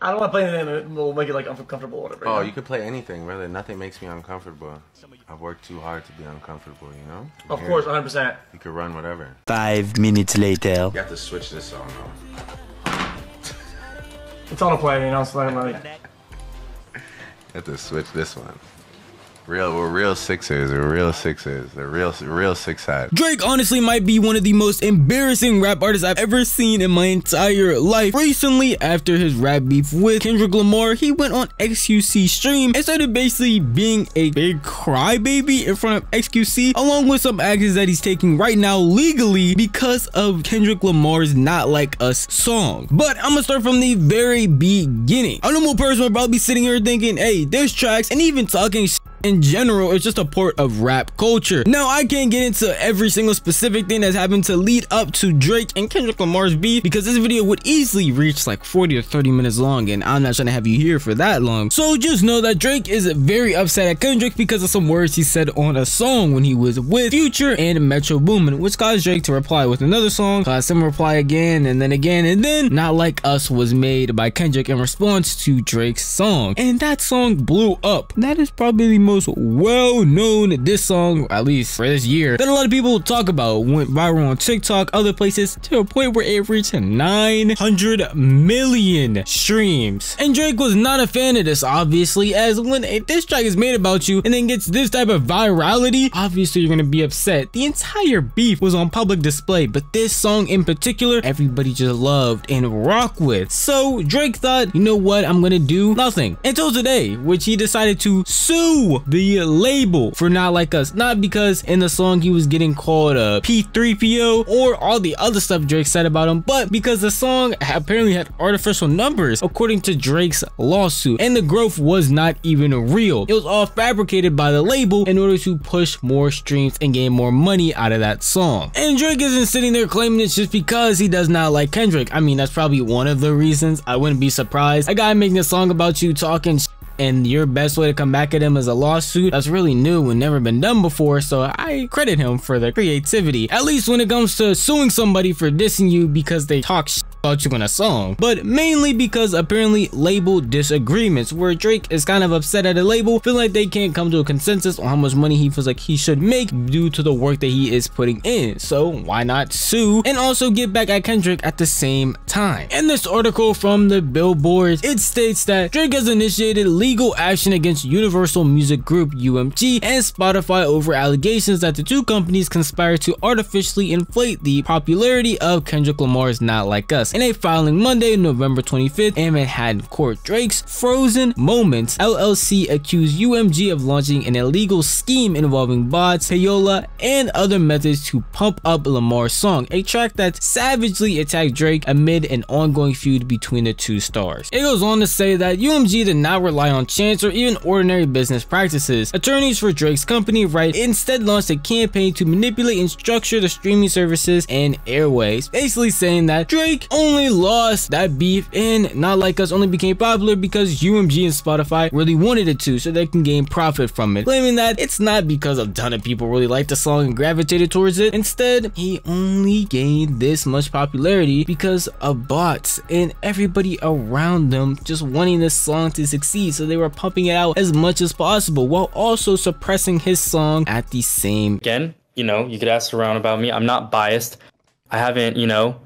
I don't want to play anything that will make it like uncomfortable or whatever. Oh, you could play anything, brother. Nothing makes me uncomfortable. I've worked too hard to be uncomfortable, you know? Of course, 100%. You could run whatever. 5 minutes later. You have to switch this song though. It's on a play, you know, so like... You have to switch this one. We're real Sixers. We're real Sixers. They're real six-side. Drake honestly might be one of the most embarrassing rap artists I've ever seen in my entire life. Recently, after his rap beef with Kendrick Lamar, he went on XQC stream and started basically being a big crybaby in front of XQC, along with some actions that he's taking right now legally because of Kendrick Lamar's Not Like Us song. But I'm gonna start from the very beginning. A normal person would probably be sitting here thinking, hey, there's tracks, and even talking in general, it's just a part of rap culture. Now, I can't get into every single specific thing that's happened to lead up to Drake and Kendrick Lamar's beef, because this video would easily reach like 40 or 30 minutes long, and I'm not trying to have you here for that long. So just know that Drake is very upset at Kendrick because of some words he said on a song when he was with Future and Metro Boomin, which caused Drake to reply with another song, caused him to reply again, and then Not Like Us was made by Kendrick in response to Drake's song, and that song blew up. That is probably the most well-known diss song, at least for this year, that a lot of people talk about. Went viral on TikTok, other places, to a point where it reached 900 million streams. And Drake was not a fan of this, obviously, as when a diss track is made about you and then gets this type of virality, obviously you're gonna be upset. The entire beef was on public display, but this song in particular, everybody just loved and rocked with. So Drake thought, you know what, I'm gonna do nothing until today, which he decided to sue the label for Not Like Us. Not because in the song he was getting called a P3PO or all the other stuff Drake said about him, but because the song apparently had artificial numbers according to Drake's lawsuit, and the growth was not even real. It was all fabricated by the label in order to push more streams and gain more money out of that song. And Drake isn't sitting there claiming it's just because he does not like Kendrick. I mean, that's probably one of the reasons. I wouldn't be surprised. A guy making a song about you talking and your best way to come back at him is a lawsuit, that's really new and never been done before, so I credit him for the creativity, at least when it comes to suing somebody for dissing you because they talk shit about you in a song. But mainly because apparently label disagreements, where Drake is kind of upset at a label, feeling like they can't come to a consensus on how much money he feels like he should make due to the work that he is putting in. So why not sue and also get back at Kendrick at the same time? In this article from the Billboard, it states that Drake has initiated legal action against Universal Music Group UMG and Spotify over allegations that the two companies conspired to artificially inflate the popularity of Kendrick Lamar's Not Like Us. In a filing Monday, November 25th, in Manhattan Court, Drake's Frozen Moments LLC accused UMG of launching an illegal scheme involving bots, payola, and other methods to pump up Lamar's song, a track that savagely attacked Drake amid an ongoing feud between the two stars. It goes on to say that UMG did not rely on chance or even ordinary business practices. Attorneys for Drake's company write, instead launched a campaign to manipulate and structure the streaming services and airways, basically saying that Drake only lost that beef and Not Like Us only became popular because UMG and Spotify really wanted it to, so they can gain profit from it, claiming that it's not because a ton of people really liked the song and gravitated towards it. Instead, he only gained this much popularity because of bots and everybody around them just wanting this song to succeed, so they were pumping it out as much as possible while also suppressing his song at the same. Again, you know, you could ask around about me. I'm not biased. I haven't, you know,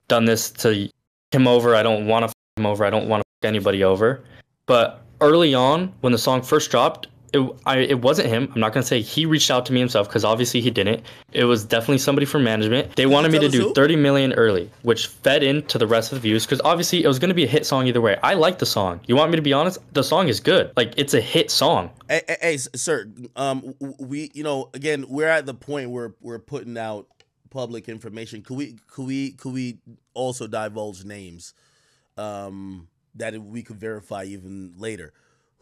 done this to him over. I don't want to him over. I don't want to anybody over. But early on, when the song first dropped, it wasn't him. I'm not going to say he reached out to me himself, because obviously he didn't. It was definitely somebody from management. They wanted me to do 30 million early, which fed into the rest of the views, because obviously it was going to be a hit song either way. I like the song. You want me to be honest? The song is good. Like, it's a hit song. Hey, sir, we, you know, again, we're at the point where we're putting out public information. Could we also divulge names that we could verify even later?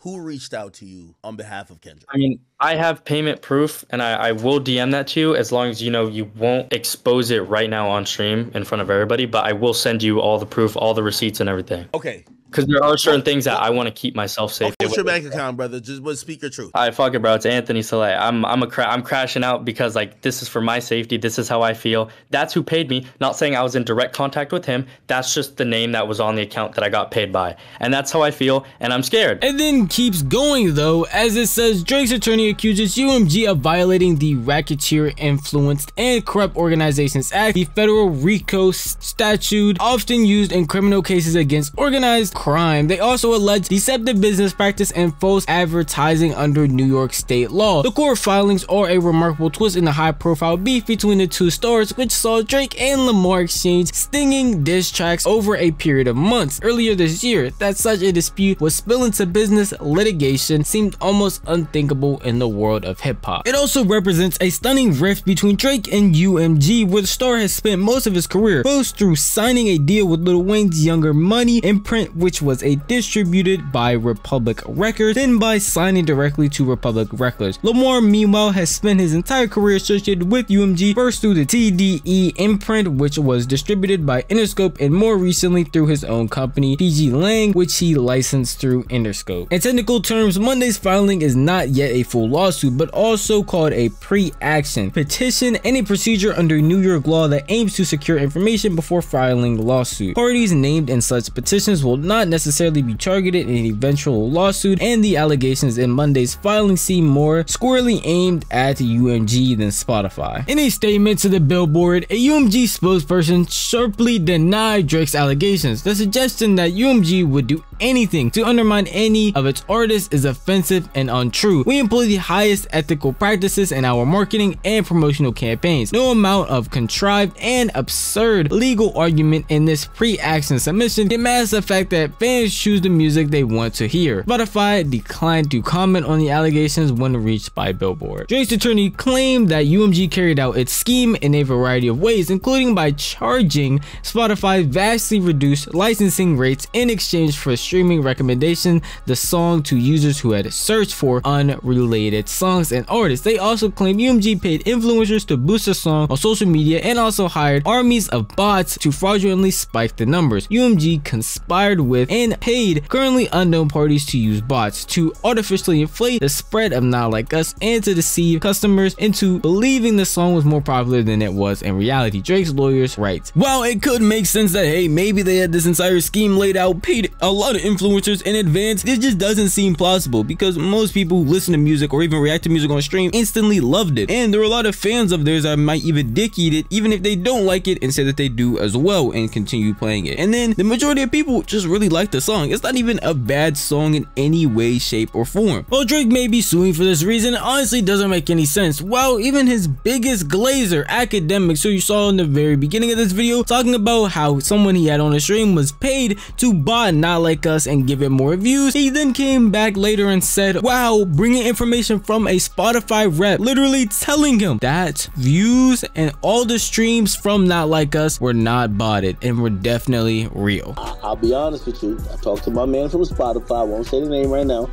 Who reached out to you on behalf of Kendrick? I mean, I have payment proof, and I will DM that to you, as long as, you know, you won't expose it right now on stream in front of everybody, but I will send you all the proof, all the receipts and everything. Okay. Because there are certain things that I want to keep myself safe. What's your bank account, brother? Just speak your truth. All right, fuck it, bro. It's Anthony Soleil. I'm crashing out because like this is for my safety. This is how I feel. That's who paid me. Not saying I was in direct contact with him. That's just the name that was on the account that I got paid by, and that's how I feel. And I'm scared. And then keeps going though, as it says Drake's attorney accuses UMG of violating the Racketeer Influenced and Corrupt Organizations Act, the federal RICO statute often used in criminal cases against organized crime. They also allege deceptive business practice and false advertising under New York state law. The court filings are a remarkable twist in the high-profile beef between the two stars, which saw Drake and Lamar exchange stinging diss tracks over a period of months. Earlier this year, that such a dispute would spill into business litigation seemed almost unthinkable in the world of hip-hop. It also represents a stunning rift between Drake and UMG, where the star has spent most of his career, both through signing a deal with Lil Wayne's Younger Money imprint, which was distributed by Republic Records, then by signing directly to Republic Records. Lamar, meanwhile, has spent his entire career associated with UMG, first through the TDE imprint, which was distributed by Interscope, and more recently through his own company, PG Lang, which he licensed through Interscope. In technical terms, Monday's filing is not yet a full lawsuit, but also called a pre-action petition and a procedure under New York law that aims to secure information before filing lawsuit. Parties named in such petitions will not necessarily be targeted in an eventual lawsuit, and the allegations in Monday's filing seem more squarely aimed at UMG than Spotify. In a statement to the Billboard, a UMG spokesperson sharply denied Drake's allegations. The suggestion that UMG would do anything to undermine any of its artists is offensive and untrue. We employ the highest ethical practices in our marketing and promotional campaigns. No amount of contrived and absurd legal argument in this pre-action submission can mask the fact that fans choose the music they want to hear. Spotify declined to comment on the allegations when reached by Billboard. Drake's attorney claimed that UMG carried out its scheme in a variety of ways, including by charging Spotify vastly reduced licensing rates in exchange for streaming recommendation the song to users who had searched for unrelated songs and artists. They also claimed UMG paid influencers to boost the song on social media and also hired armies of bots to fraudulently spike the numbers. UMG conspired with and paid currently unknown parties to use bots to artificially inflate the spread of Not Like Us and to deceive customers into believing the song was more popular than it was in reality. Drake's lawyers write, while it could make sense that hey, maybe they had this entire scheme laid out, paid a lot of influencers in advance, it just doesn't seem plausible because most people who listen to music or even react to music on stream instantly loved it, and there are a lot of fans of theirs that might even dick eat it even if they don't like it and say that they do as well and continue playing it. And then the majority of people just really like the song. It's not even a bad song in any way, shape, or form. While Drake may be suing for this reason, it honestly doesn't make any sense. While even his biggest glazer, Academics, who you saw in the very beginning of this video, talking about how someone he had on the stream was paid to bot Not Like Us and give it more views, he then came back later and said, wow, bringing information from a Spotify rep, literally telling him that views and all the streams from Not Like Us were not botted and were definitely real. I'll be honest with you. I talked to my man from Spotify. I won't say the name right now,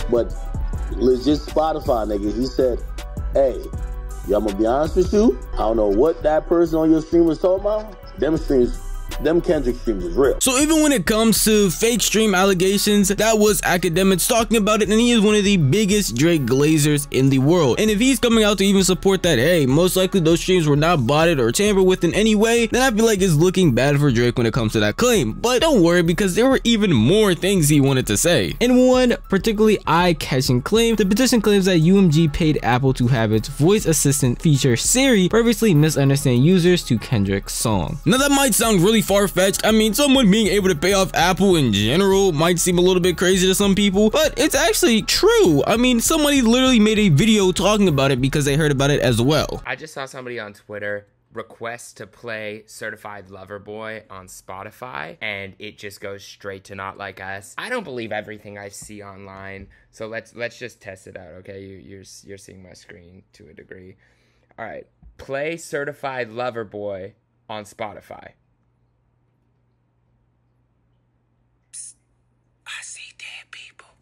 but legit Spotify nigga. He said, hey, yo, I'm gonna be honest with you. I don't know what that person on your stream was talking about. Them streams, them Kendrick streams is real. So even when it comes to fake stream allegations, that was Academics talking about it, and he is one of the biggest Drake glazers in the world. And if he's coming out to even support that, hey, most likely those streams were not botted or tampered with in any way, then I feel like it's looking bad for Drake when it comes to that claim. But don't worry, because there were even more things he wanted to say. In one particularly eye-catching claim, the petition claims that UMG paid Apple to have its voice assistant feature Siri purposely misunderstand users to Kendrick's song. Now that might sound really far-fetched. I mean, someone being able to pay off Apple in general might seem a little bit crazy to some people, but it's actually true. I mean, somebody literally made a video talking about it because they heard about it as well. I just saw somebody on Twitter request to play Certified Lover Boy on Spotify, and it just goes straight to Not Like Us. I don't believe everything I see online, so let's just test it out, okay? You're seeing my screen to a degree. All right, play Certified Lover Boy on Spotify.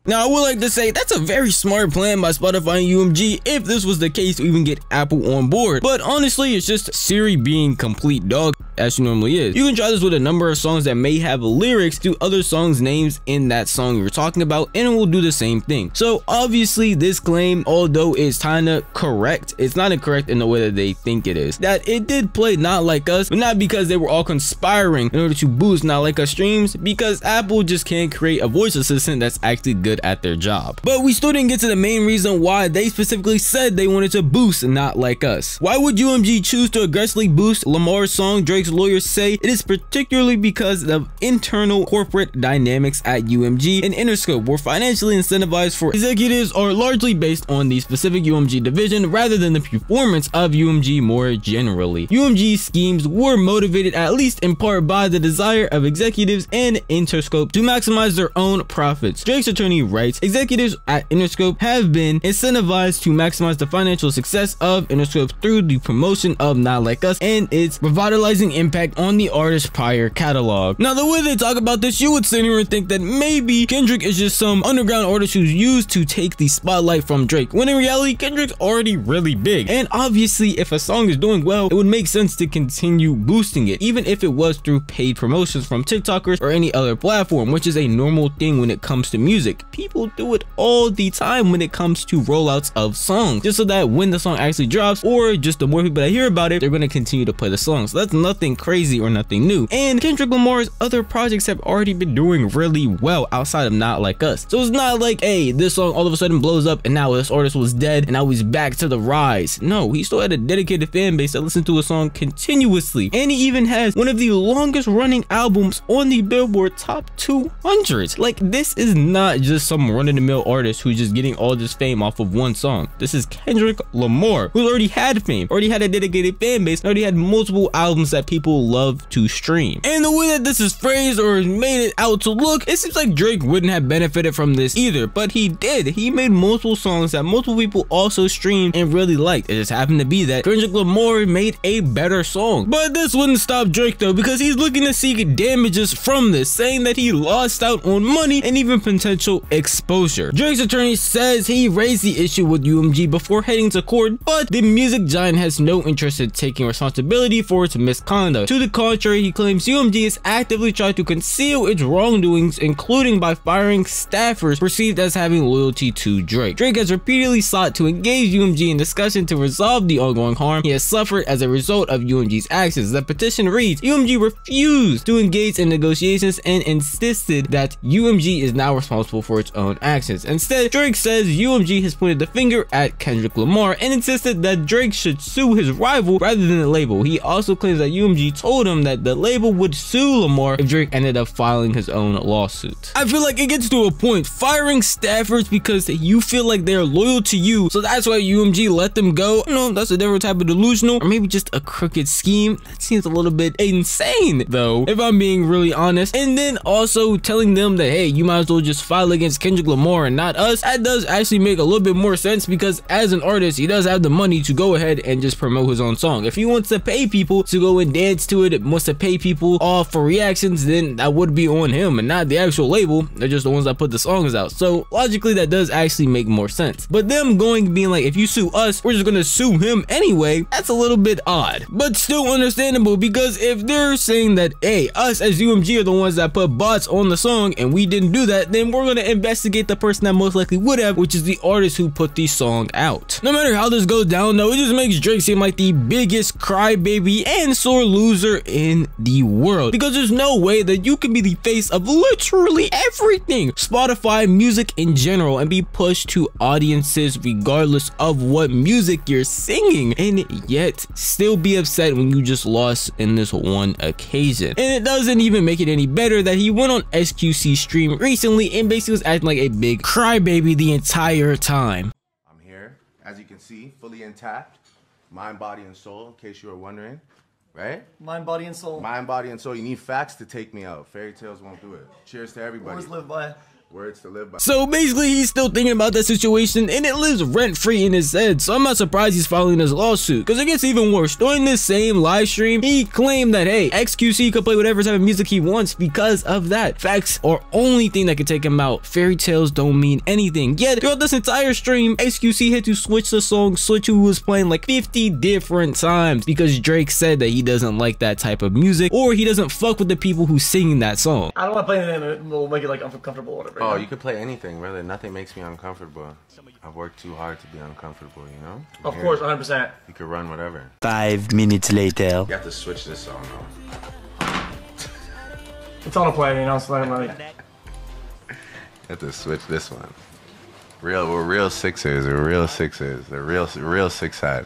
Now, I would like to say that's a very smart plan by Spotify and UMG if this was the case to even get Apple on board. But honestly, it's just Siri being complete dog as she normally is. You can try this with a number of songs that may have lyrics to other songs' names in that song you're talking about, and it will do the same thing. So obviously this claim, although it's kinda correct, it's not incorrect in the way that they think it is. That it did play Not Like Us, but not because they were all conspiring in order to boost Not Like Us streams, because Apple just can't create a voice assistant that's actually good at their job. But we still didn't get to the main reason why they specifically said they wanted to boost Not Like Us. Why would UMG choose to aggressively boost Lamar's song? Drake's lawyers say it is particularly because of internal corporate dynamics at UMG and Interscope, where financially incentivized for executives are largely based on the specific UMG division rather than the performance of UMG more generally. UMG schemes were motivated at least in part by the desire of executives and Interscope to maximize their own profits. Drake's attorney writes, executives at Interscope have been incentivized to maximize the financial success of Interscope through the promotion of Not Like Us and its revitalizing impact on the artist's prior catalog. Now, the way they talk about this, you would sit here and think that maybe Kendrick is just some underground artist who's used to take the spotlight from Drake, when in reality, Kendrick's already really big. And obviously, if a song is doing well, it would make sense to continue boosting it, even if it was through paid promotions from TikTokers or any other platform, which is a normal thing when it comes to music. People do it all the time when it comes to rollouts of songs, just so that when the song actually drops, or just the more people that hear about it, they're going to continue to play the song. So that's nothing crazy or nothing new. And Kendrick Lamar's other projects have already been doing really well outside of Not Like Us. So it's not like, hey, this song all of a sudden blows up and now this artist was dead and now he's back to the rise. No, he still had a dedicated fan base that listened to a song continuously. And he even has one of the longest running albums on the Billboard Top 200. Like, this is not just some run-of-the-mill artist who's just getting all this fame off of one song. This is Kendrick Lamar, who's already had fame, already had a dedicated fan base, already had multiple albums that people love to stream. And the way that this is phrased or made it out to look, it seems like Drake wouldn't have benefited from this either, but he did. He made multiple songs that multiple people also streamed and really liked. It just happened to be that Kendrick Lamar made a better song. But this wouldn't stop Drake though, because he's looking to seek damages from this, saying that he lost out on money and even potential exposure. Drake's attorney says he raised the issue with UMG before heading to court, but the music giant has no interest in taking responsibility for its misconduct. To the contrary, he claims UMG is actively trying to conceal its wrongdoings, including by firing staffers perceived as having loyalty to Drake. Drake has repeatedly sought to engage UMG in discussion to resolve the ongoing harm he has suffered as a result of UMG's actions. The petition reads, UMG refused to engage in negotiations and insisted that UMG is now responsible for its own actions. Instead, Drake says UMG has pointed the finger at Kendrick Lamar and insisted that Drake should sue his rival rather than the label. He also claims that UMG told him that the label would sue Lamar if Drake ended up filing his own lawsuit. I feel like it gets to a point, firing staffers because you feel like they're loyal to you, so that's why UMG let them go. You know, that's a different type of delusional, or maybe just a crooked scheme. That seems a little bit insane though, if I'm being really honest. And then also telling them that, hey, you might as well just file against Kendrick Lamar and not us. That does actually make a little bit more sense, because as an artist, he does have the money to go ahead and just promote his own song. If he wants to pay people to go and dance to it, wants to pay people off for reactions, then that would be on him and not the actual label. They're just the ones that put the songs out. So logically, that does actually make more sense. But them going being like, if you sue us, we're just gonna sue him anyway, that's a little bit odd, but still understandable, because if they're saying that, hey, us as UMG are the ones that put bots on the song and we didn't do that, then we're gonna investigate the person that most likely would have, which is the artist who put the song out. No matter how this goes down though, it just makes Drake seem like the biggest crybaby and sore loser in the world, because there's no way that you can be the face of literally everything, Spotify, music in general, and be pushed to audiences regardless of what music you're singing, and yet still be upset when you just lost in this one occasion. And it doesn't even make it any better that he went on SQC stream recently and basically was acting like a big crybaby the entire time. I'm here, as you can see, fully intact, mind, body, and soul, in case you were wondering, right? Mind, body, and soul. Mind, body, and soul. You need facts to take me out. Fairy tales won't do it. Cheers to everybody. Always live by. Words to live by. So basically, he's still thinking about that situation, and it lives rent-free in his head. So I'm not surprised he's filing this lawsuit, because it gets even worse. During this same live stream, he claimed that, hey, XQC could play whatever type of music he wants because of that. Facts are only thing that could take him out. Fairy tales don't mean anything. Yet throughout this entire stream, XQC had to switch the song, switch who was playing like 50 different times because Drake said that he doesn't like that type of music, or he doesn't fuck with the people who singing that song. I don't want to play anything that will make it like uncomfortable or whatever. Oh, you could play anything, brother. Nothing makes me uncomfortable. I've worked too hard to be uncomfortable, you know? Of course, 100%. You could run whatever. 5 minutes later. You have to switch this song though. It's on a play, you know, so like. You have to switch this one. We're real Sixers. We're real Sixers. They're real six-side.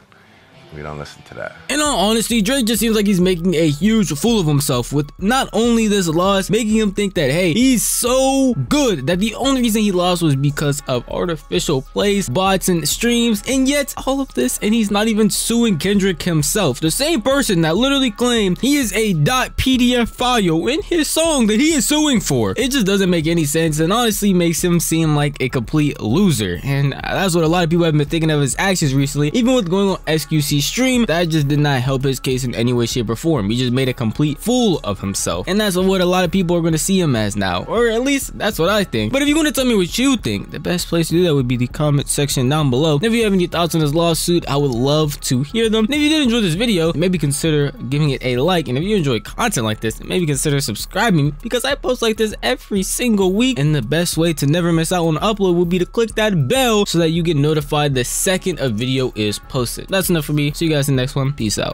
We don't listen to that. In all honesty, Drake just seems like he's making a huge fool of himself with not only this loss, making him think that, hey, he's so good that the only reason he lost was because of artificial plays, bots, and streams, and yet all of this, and he's not even suing Kendrick himself. The same person that literally claimed he is a .pdf file in his song that he is suing for. It just doesn't make any sense and honestly makes him seem like a complete loser. And that's what a lot of people have been thinking of his actions recently, even with going on XQC stream. That just did not help his case in any way, shape, or form. He just made a complete fool of himself, and that's what a lot of people are going to see him as now, or at least that's what I think. But if you want to tell me what you think, the best place to do that would be the comment section down below. And if you have any thoughts on this lawsuit, I would love to hear them. And if you did enjoy this video, maybe consider giving it a like, and if you enjoy content like this, maybe consider subscribing, because I post like this every single week, and the best way to never miss out on an upload would be to click that bell so that you get notified the second a video is posted. That's enough for me. See you guys in the next one. Peace out.